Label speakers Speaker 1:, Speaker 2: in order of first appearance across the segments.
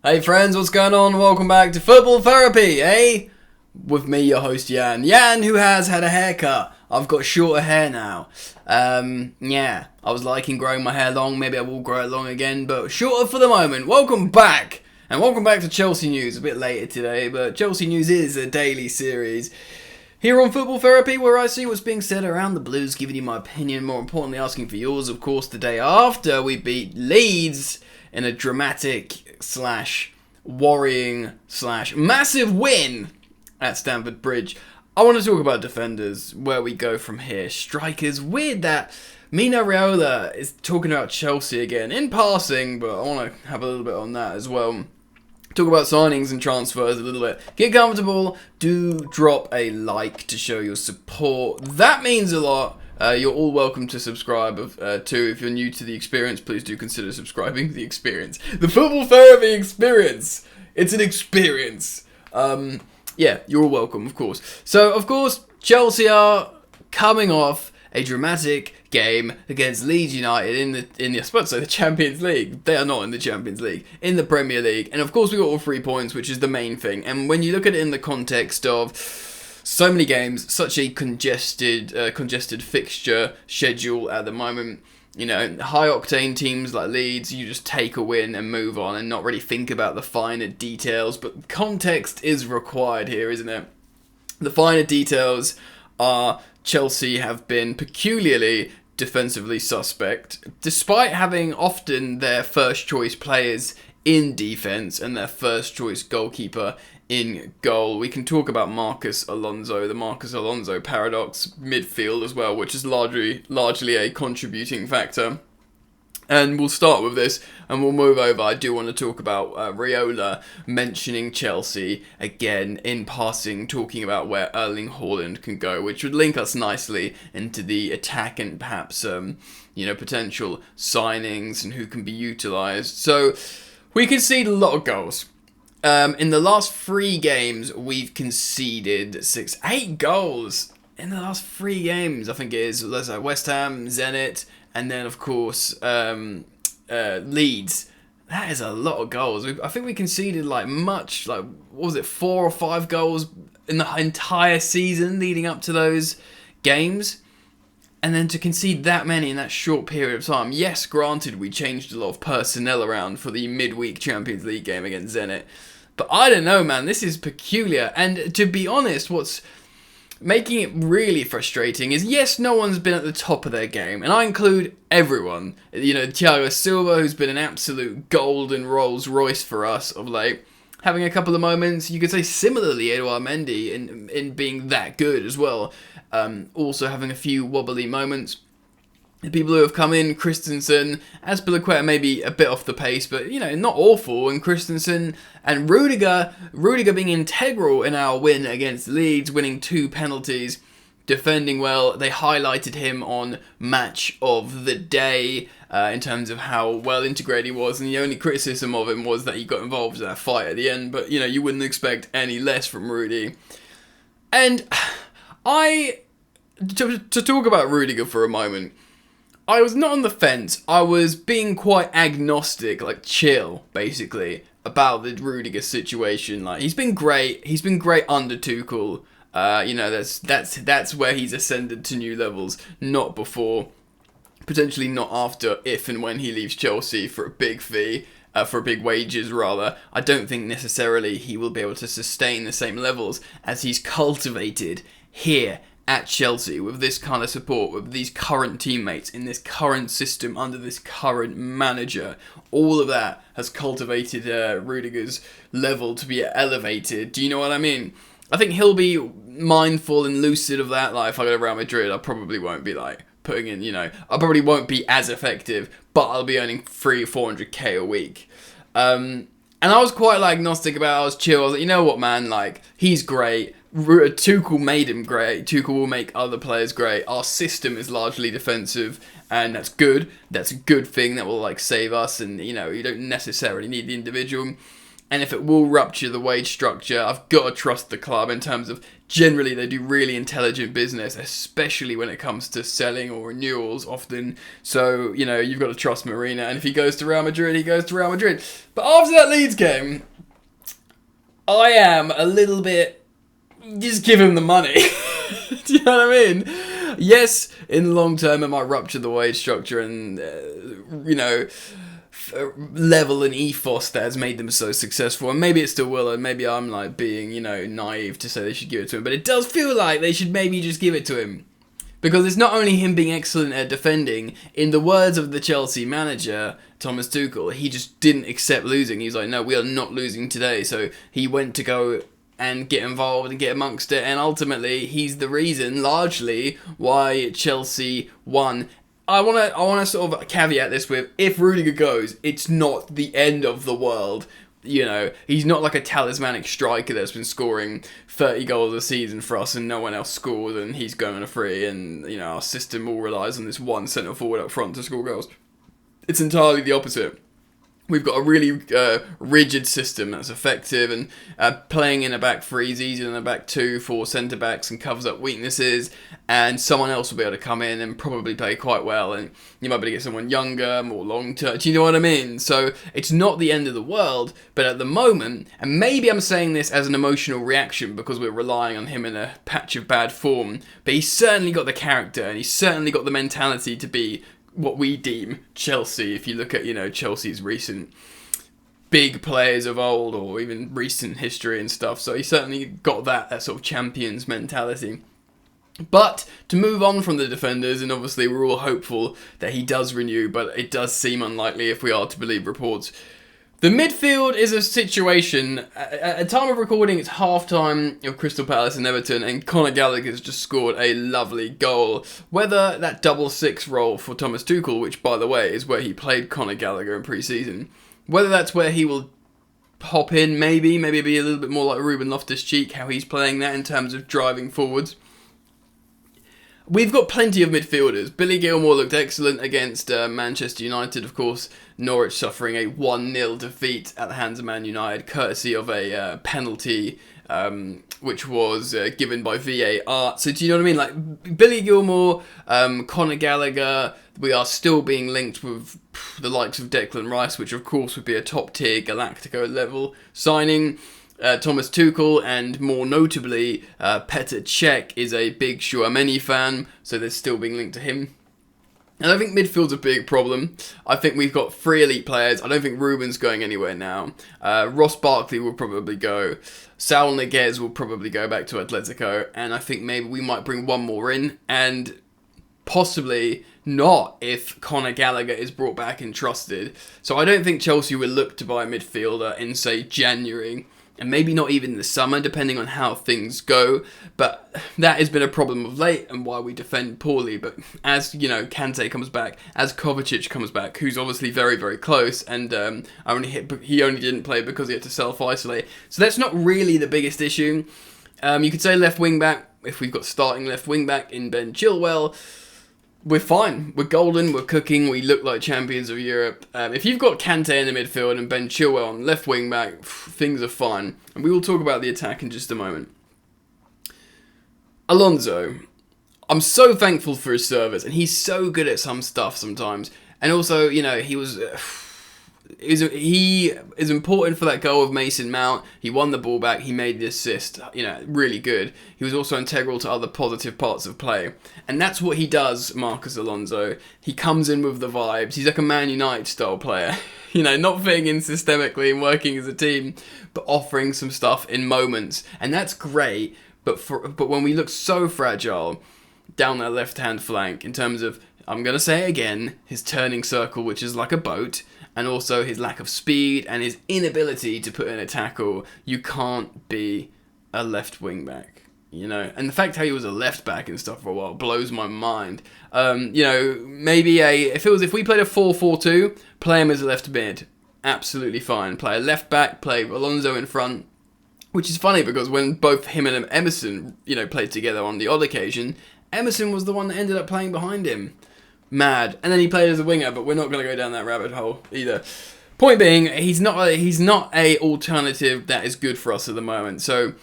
Speaker 1: Hey friends, what's going on? Welcome back to Football Therapy, eh? With me, your host Jan. Jan, who has had a haircut. I've got shorter hair now. Yeah, I was liking growing my hair long. Maybe I will grow it long again, but shorter for the moment. Welcome back! And welcome back to Chelsea News. A bit later today, but Chelsea News is a daily series here on Football Therapy, where I see what's being said around the Blues, giving you my opinion, more importantly asking for yours, of course, the day after we beat Leeds in a dramatic / worrying / massive win at Stamford Bridge. I want to talk about defenders, where we go from here. Strikers, weird that Mino Raiola is talking about Chelsea again, in passing, but I want to have a little bit on that as well. Talk about signings and transfers a little bit. Get comfortable, do drop a like to show your support. That means a lot. You're all welcome to subscribe too. If you're new to the experience, please do consider subscribing to the experience. The Football Therapy experience. It's an experience. Yeah, you're all welcome, of course. So, of course, Chelsea are coming off a dramatic game against Leeds United in the I suppose so, the Champions League. They are not in the Champions League, in the Premier League. And of course we got all 3 points, which is the main thing. And when you look at it in the context of so many games, such a congested fixture schedule at the moment, you know, high octane teams like Leeds, you just take a win and move on and not really think about the finer details. But context is required here, isn't it? The finer details are Chelsea have been peculiarly defensively suspect, despite having often their first choice players in defence and their first choice goalkeeper in goal. We can talk about the Marcus Alonso paradox midfield as well, which is largely a contributing factor. And we'll start with this, and we'll move over. I do want to talk about Raiola mentioning Chelsea again in passing, talking about where Erling Haaland can go, which would link us nicely into the attack and perhaps potential signings and who can be utilised. So we concede a lot of goals. In the last 3 games, we've conceded 8 goals in the last 3 games. I think it is. Let's say West Ham, Zenit. And then, of course, Leeds. That is a lot of goals. I think we conceded 4 or 5 goals in the entire season leading up to those games. And then to concede that many in that short period of time. Yes, granted, we changed a lot of personnel around for the midweek Champions League game against Zenit. But I don't know, man. This is peculiar. And to be honest, what's making it really frustrating is, yes, no one's been at the top of their game, and I include everyone. You know, Thiago Silva, who's been an absolute golden Rolls Royce for us of late, having a couple of moments. You could say similarly Edouard Mendy in being that good as well. Also having a few wobbly moments. The people who have come in, Christensen, Azpilicueta maybe a bit off the pace, but, not awful. And Christensen and Rudiger being integral in our win against Leeds, winning 2 penalties, defending well. They highlighted him on Match of the Day in terms of how well integrated he was. And the only criticism of him was that he got involved in that fight at the end. But, you wouldn't expect any less from Rudy. And to talk about Rudiger for a moment, I was not on the fence. I was being quite agnostic, chill, basically, about the Rudiger situation. He's been great. He's been great under Tuchel. That's where he's ascended to new levels. Not before, potentially not after, if and when he leaves Chelsea for a big fee, for big wages rather. I don't think necessarily he will be able to sustain the same levels as he's cultivated here at Chelsea, with this kind of support, with these current teammates, in this current system, under this current manager. All of that has cultivated Rudiger's level to be elevated. Do you know what I mean? I think he'll be mindful and lucid of that. If I go to Real Madrid, I probably won't be putting in, I probably won't be as effective, but I'll be earning 300-400k a week. And I was quite agnostic about it. I was chill. I was like, you know what, man, he's great. Tuchel made him great. Tuchel will make other players great. Our system is largely defensive, and that's good. That's a good thing that will save us, and you don't necessarily need the individual. And if it will rupture the wage structure, I've got to trust the club in terms of generally they do really intelligent business, especially when it comes to selling or renewals often. So, you've got to trust Marina. And if he goes to Real Madrid, he goes to Real Madrid. But after that Leeds game, I am a little bit, just give him the money. Do you know what I mean? Yes, in the long term it might rupture the wage structure and, level and ethos that has made them so successful, and maybe it still will, and maybe I'm like being naive to say they should give it to him, but it does feel like they should maybe just give it to him, because it's not only him being excellent at defending. In the words of the Chelsea manager Thomas Tuchel, he just didn't accept losing. He was like, no, we are not losing today. So he went to go and get involved and get amongst it, and ultimately he's the reason largely why Chelsea won. I want to sort of caveat this with, if Rudiger goes, it's not the end of the world. He's not like a talismanic striker that's been scoring 30 goals a season for us and no one else scores and he's going on a free and, our system all relies on this one centre forward up front to score goals. It's entirely the opposite. We've got a really rigid system that's effective, and playing in a back three is easier than a back two for centre backs and covers up weaknesses, and someone else will be able to come in and probably play quite well, and you might be able to get someone younger, more long term. Do you know what I mean? So it's not the end of the world, but at the moment, and maybe I'm saying this as an emotional reaction because we're relying on him in a patch of bad form, but he's certainly got the character and he's certainly got the mentality to be what we deem Chelsea. If you look at, Chelsea's recent big players of old, or even recent history and stuff. So he certainly got that sort of champions mentality. But to move on from the defenders, and obviously we're all hopeful that he does renew, but it does seem unlikely if we are to believe reports. The midfield is a situation, at time of recording, it's half-time of Crystal Palace and Everton, and Conor Gallagher's just scored a lovely goal. Whether that double six role for Thomas Tuchel, which, by the way, is where he played Conor Gallagher in pre-season, whether that's where he will hop in, maybe be a little bit more like Ruben Loftus-Cheek, how he's playing that in terms of driving forwards. We've got plenty of midfielders. Billy Gilmour looked excellent against Manchester United, of course. Norwich suffering a 1-0 defeat at the hands of Man United, courtesy of a penalty which was given by VAR. So do you know what I mean? Like, Billy Gilmour, Conor Gallagher, we are still being linked with the likes of Declan Rice, which of course would be a top-tier Galactico level signing. Thomas Tuchel, and more notably, Petr Cech is a big Tchouaméni fan, so they're still being linked to him. And I think midfield's a big problem. I think we've got 3 elite players. I don't think Ruben's going anywhere now. Ross Barkley will probably go. Saul Niguez will probably go back to Atletico, and I think maybe we might bring one more in, and possibly not if Conor Gallagher is brought back and trusted. So I don't think Chelsea will look to buy a midfielder in, say, January. And maybe not even the summer, depending on how things go. But that has been a problem of late and why we defend poorly. But as, Kante comes back, as Kovacic comes back, who's obviously very, very close, and he only didn't play because he had to self-isolate. So that's not really the biggest issue. You could say left wing-back, if we've got starting left wing-back in Ben Chilwell, we're fine. We're golden. We're cooking. We look like champions of Europe. If you've got Kante in the midfield and Ben Chilwell on left wing back, things are fine. And we will talk about the attack in just a moment. Alonso. I'm so thankful for his service, and he's so good at some stuff sometimes. And also, he was... he is important for that goal of Mason Mount. He won the ball back. He made the assist. Really good. He was also integral to other positive parts of play. And that's what he does, Marcos Alonso. He comes in with the vibes. He's like a Man United style player. Not fitting in systemically and working as a team, but offering some stuff in moments. And that's great. But when we look so fragile down that left-hand flank in terms of, I'm going to say it again, his turning circle, which is like a boat, and also his lack of speed and his inability to put in a tackle, you can't be a left wing back, And the fact how he was a left back and stuff for a while blows my mind. Maybe if we played a 4-4-2, play him as a left mid, absolutely fine. Play a left back, play Alonso in front, which is funny because when both him and Emerson, played together on the odd occasion, Emerson was the one that ended up playing behind him. Mad. And then he played as a winger, but we're not going to go down that rabbit hole either. Point being, he's not a alternative that is good for us at the moment. So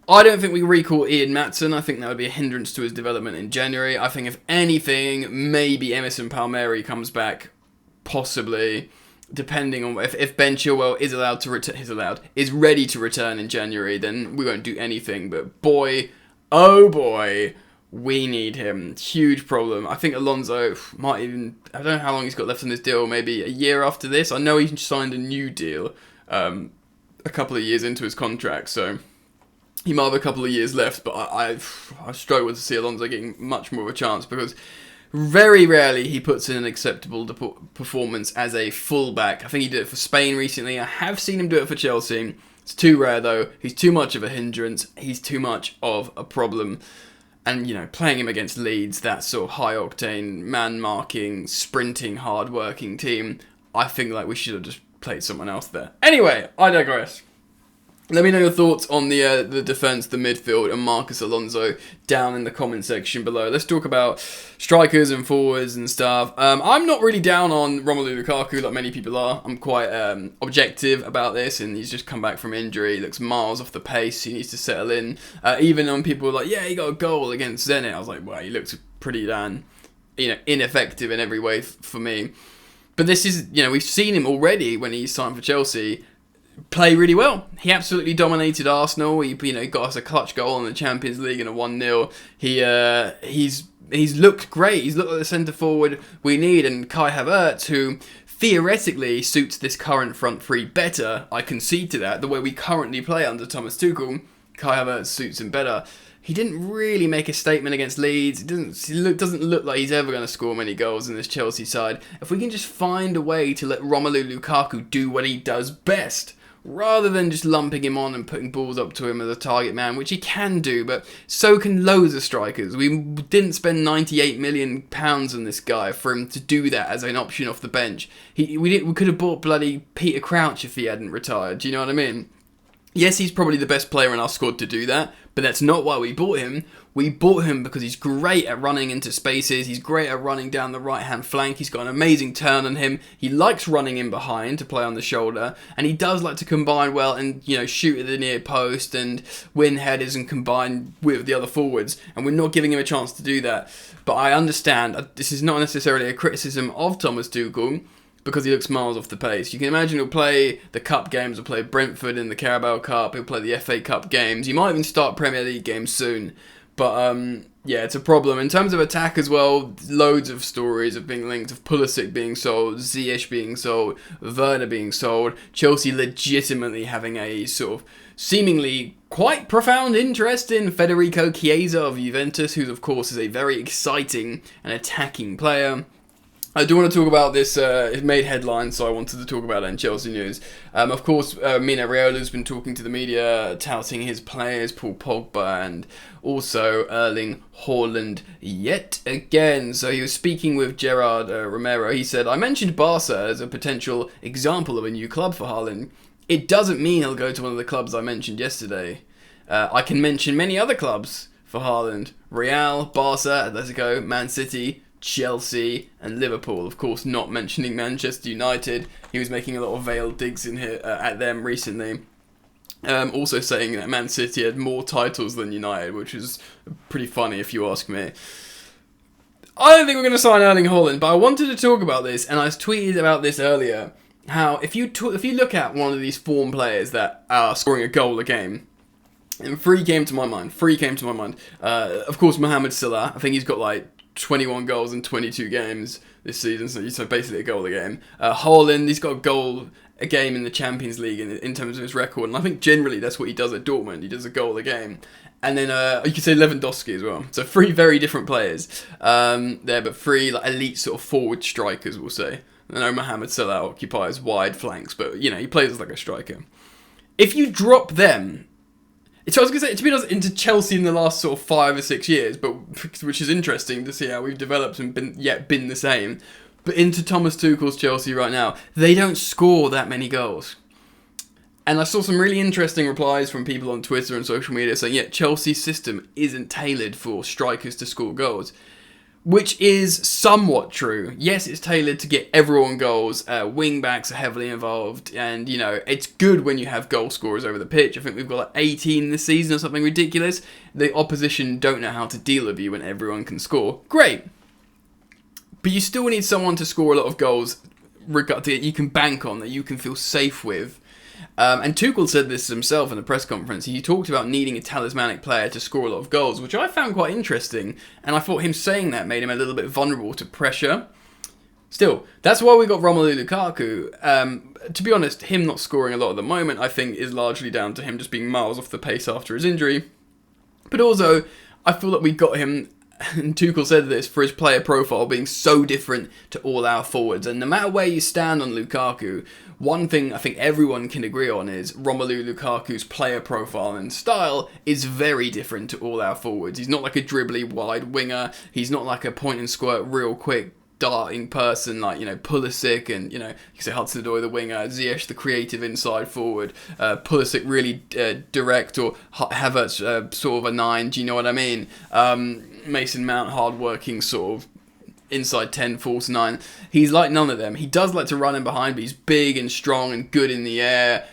Speaker 1: I don't think we recall Ian Maatsen. I think that would be a hindrance to his development in January. I think if anything, maybe Emerson Palmieri comes back, possibly, depending on if Ben Chilwell is allowed to is ready to return in January, then we won't do anything. But boy, oh boy, we need him. Huge problem. I think Alonso might even, I don't know how long he's got left on this deal, maybe a year after this. I know he signed a new deal a couple of years into his contract, so he might have a couple of years left, but I struggle to see Alonso getting much more of a chance, because very rarely he puts in an acceptable performance as a fullback. I think he did it for Spain recently. I have seen him do it for Chelsea. It's too rare though. He's too much of a hindrance. He's too much of a problem. And, you know, playing him against Leeds, that sort of high-octane, man-marking, sprinting, hard-working team, I think like we should have just played someone else there. Anyway, I digress. Let me know your thoughts on the defence, the midfield, and Marcos Alonso down in the comment section below. Let's talk about strikers and forwards and stuff. I'm not really down on Romelu Lukaku like many people are. I'm quite objective about this, and he's just come back from injury. He looks miles off the pace. He needs to settle in. Even when people were like, yeah, he got a goal against Zenit, I was like, well, he looks pretty damn, ineffective in every way for me. But this is, we've seen him already when he signed for Chelsea play really well. He absolutely dominated Arsenal. He got us a clutch goal in the Champions League and a 1-0. He's looked great. He's looked like the centre forward we need. And Kai Havertz, who theoretically suits this current front three better, I concede to that. The way we currently play under Thomas Tuchel, Kai Havertz suits him better. He didn't really make a statement against Leeds. It doesn't look like he's ever going to score many goals in this Chelsea side. If we can just find a way to let Romelu Lukaku do what he does best, rather than just lumping him on and putting balls up to him as a target man, which he can do, but so can loads of strikers. We didn't spend £98 million on this guy for him to do that as an option off the bench. We could have bought bloody Peter Crouch if he hadn't retired, do you know what I mean? Yes, he's probably the best player in our squad to do that, but that's not why we bought him. We bought him because he's great at running into spaces. He's great at running down the right-hand flank. He's got an amazing turn on him. He likes running in behind to play on the shoulder, and he does like to combine well and, shoot at the near post and win headers and combine with the other forwards, and we're not giving him a chance to do that. But I understand, this is not necessarily a criticism of Thomas Tuchel, because he looks miles off the pace. You can imagine he'll play the cup games, he'll play Brentford in the Carabao Cup, he'll play the FA Cup games, he might even start Premier League games soon. But, it's a problem. In terms of attack as well, loads of stories of being linked, of Pulisic being sold, Ziyech being sold, Werner being sold, Chelsea legitimately having a sort of seemingly quite profound interest in Federico Chiesa of Juventus, who of course is a very exciting and attacking player. I do want to talk about this, it made headlines, so I wanted to talk about it in Chelsea news. Of course, Mino Raiola has been talking to the media, touting his players, Paul Pogba, and also Erling Haaland yet again. So he was speaking with Gerard Romero. He said, I mentioned Barca as a potential example of a new club for Haaland. It doesn't mean he'll go to one of the clubs I mentioned yesterday. I can mention many other clubs for Haaland. Real, Barca, Atletico, Man City, Chelsea and Liverpool. Of course, not mentioning Manchester United. He was making a lot of veiled digs in here at them recently. Also saying that Man City had more titles than United, which is pretty funny if you ask me. I don't think we're going to sign Erling Haaland, but I wanted to talk about this, and I tweeted about this earlier. How if you look at one of these form players that are scoring a goal a game, and three came to my mind. Of course, Mohamed Salah. I think he's got like 21 goals in 22 games this season, so basically a goal a game. Haaland, he's got a goal a game in the Champions League in terms of his record, and I think generally that's what he does at Dortmund. He does a goal a game. And then you could say Lewandowski as well. So three very different players there, but three like elite sort of forward strikers, we'll say. I know Mohamed Salah occupies wide flanks, but he plays as like a striker. If you drop them, so I was going to say, to be honest, into Chelsea in the last sort of 5 or 6 years, but which is interesting to see how we've developed and been the same. But into Thomas Tuchel's Chelsea right now, they don't score that many goals. And I saw some really interesting replies from people on Twitter and social media saying, Chelsea's system isn't tailored for strikers to score goals. which is somewhat true. Yes, it's tailored to get everyone goals. Wing backs are heavily involved, and you know it's good when you have goal scorers over the pitch. I think we've got like 18 this season or something ridiculous. The opposition don't know how to deal with you when everyone can score. Great, but you still need someone to score a lot of goals, that you can bank on, that you can feel safe with. And Tuchel said this himself in the press conference. He talked about needing a talismanic player to score a lot of goals, which I found quite interesting. And I thought him saying that made him a little bit vulnerable to pressure. Still, that's why we got Romelu Lukaku. To be honest, him not scoring a lot at the moment, I think, is largely down to him just being miles off the pace after his injury. But also, I feel that we got him, and Tuchel said this, for his player profile being so different to all our forwards. And no matter where you stand on Lukaku, one thing I think everyone can agree on is Romelu Lukaku's player profile and style is very different to all our forwards. He's not like a dribbly wide winger. He's not like a point and squirt real quick darting person like, you know, Pulisic and, you know, you can say Hudson-Odoi the winger, Ziyech the creative inside forward, Pulisic really direct, or Havertz sort of a 9, do you know what I mean? Mason Mount hard-working sort of inside 10, false 9. He's like none of them. He does like to run in behind, but he's big and strong and good in the air.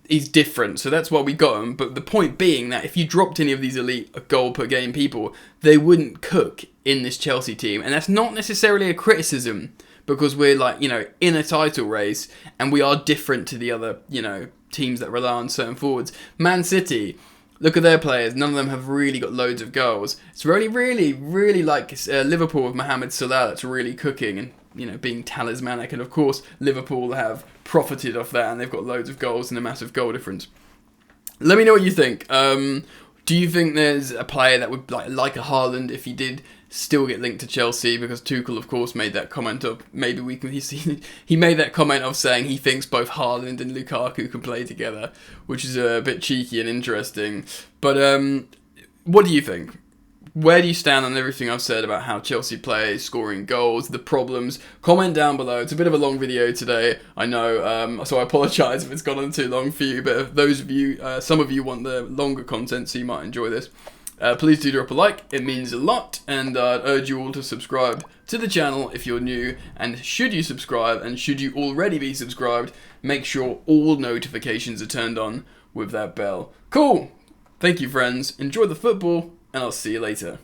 Speaker 1: He's different, so that's why we got him. But the point being that if you dropped any of these elite goal per game people, they wouldn't cook in this Chelsea team. And that's not necessarily a criticism, because we're like, you know, in a title race and we are different to the other, you know, teams that rely on certain forwards. Man City, look at their players. None of them have really got loads of goals. It's really like Liverpool with Mohamed Salah that's really cooking and, you know, being talismanic. And of course, Liverpool have profited off that and they've got loads of goals and a massive goal difference. Let me know what you think. Do you think there's a player that would like a Haaland if he did still get linked to Chelsea? Because Tuchel, of course, made that comment of maybe we can. He made that comment of saying he thinks both Haaland and Lukaku can play together, which is a bit cheeky and interesting. But what do you think? Where do you stand on everything I've said about how Chelsea play, scoring goals, the problems? Comment down below. It's a bit of a long video today, I know, so I apologise if it's gone on too long for you, but if those of you, some of you want the longer content, so you might enjoy this. Please do drop a like, it means a lot, and I'd urge you all to subscribe to the channel if you're new, and should you subscribe, and should you already be subscribed, make sure all notifications are turned on with that bell. Cool! Thank you, friends, enjoy the football, and I'll see you later.